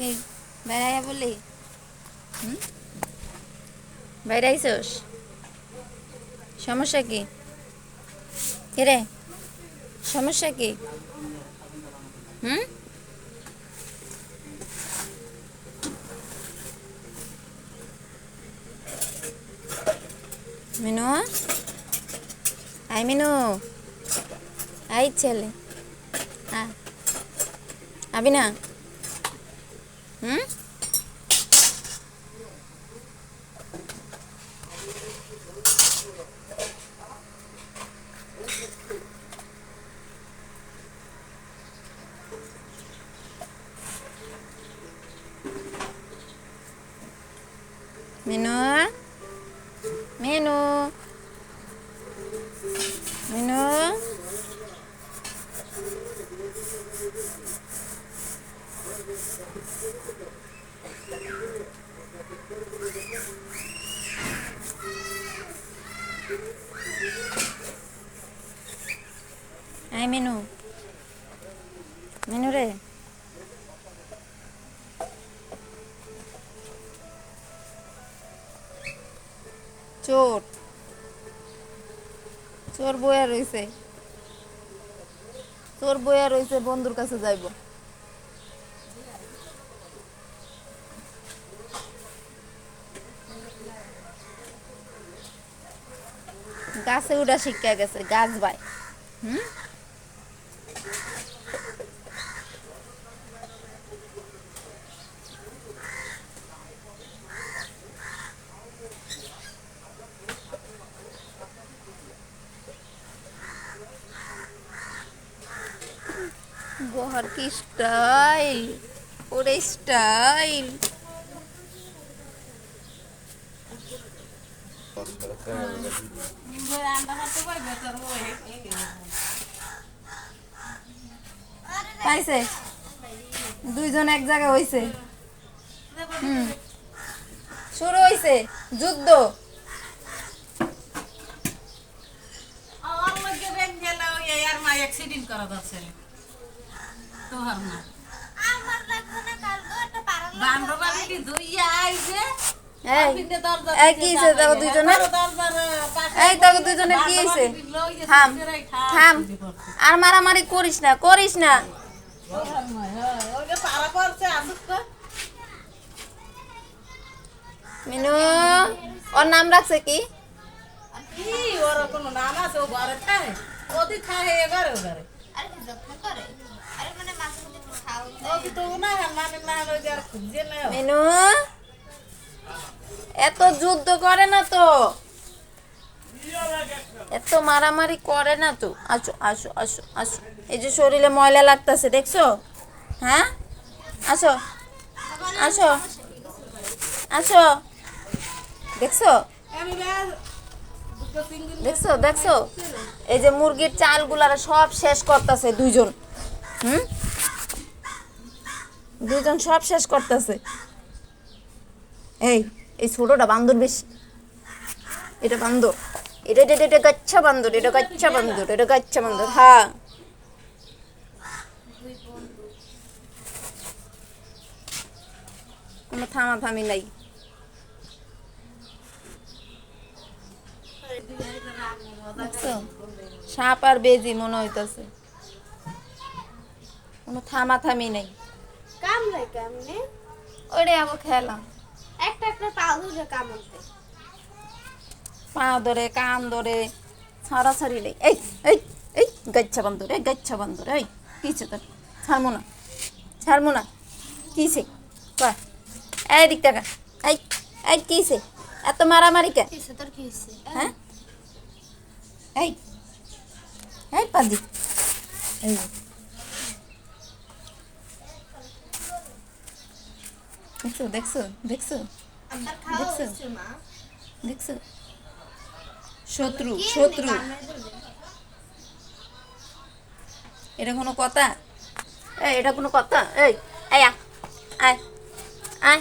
এই বেড়াইয়া বলি বেড়াইছস সমস্যা কি রে সমস্যা কি হুম মিনু আই মিনু আই ছেলে আবি না হুম মিনু মিনু মিনু আই মিনু মিনু রে চোর চোর বইয়া রইছে বন্ধুর কাছে যাইব গাছে উড়া শিক্ষা গেছে গাছ বাই হুম বহর কি স্টাইল ওরে স্টাইল পাইছে দুইজন এক জায়গায় হইছে শুরু হইছে যুদ্ধ আর মারামারি করিস না মিনু ওর নাম রাখছে কি ওর কোনো নাম আছে ও ঘরে থাকে ওদি থাকে এবারে ওবারে আরে কি যত্ন করে আরে মানে মাঝে মধ্যে খাও ও কি তো না মানে না ওই আর খুঁজে না মিনু এত যুদ্ধ করে না তো এত মারামারি করে না তো আসো আসো আসো আসো এই যে শরীরে ময়লা লাগতেছে দেখছো হ্যাঁ আসো আসো আসো দেখছো দেখছো দেখছো এই যে মুরগির চালগুলার সব শেষ করতেছে দুইজন সব শেষ করতেছে এই এই ছোটটা বান্দর বেশি এটা বান্দর এটা গাচ্ছা বান্দর হ্যাঁ কোনো থামাথামি নাই সাপ আর বেজি মনে হইতাছে কোনো থামাথামি নাই ওইটাই আবার খেলাম একটা পা ধরে কান ধরে ছাড়াছাড়ি নেই এই এই এই গাচ্ছা বান্দর এই কিছে তোর ছাড়মো না কিছে এই দিক টাকা এই এই কিছে এত মারামারি কে হ্যাঁ এই এই পাদি এই দেখছো শত্রু এটা কোনো কথা এই আয় আয়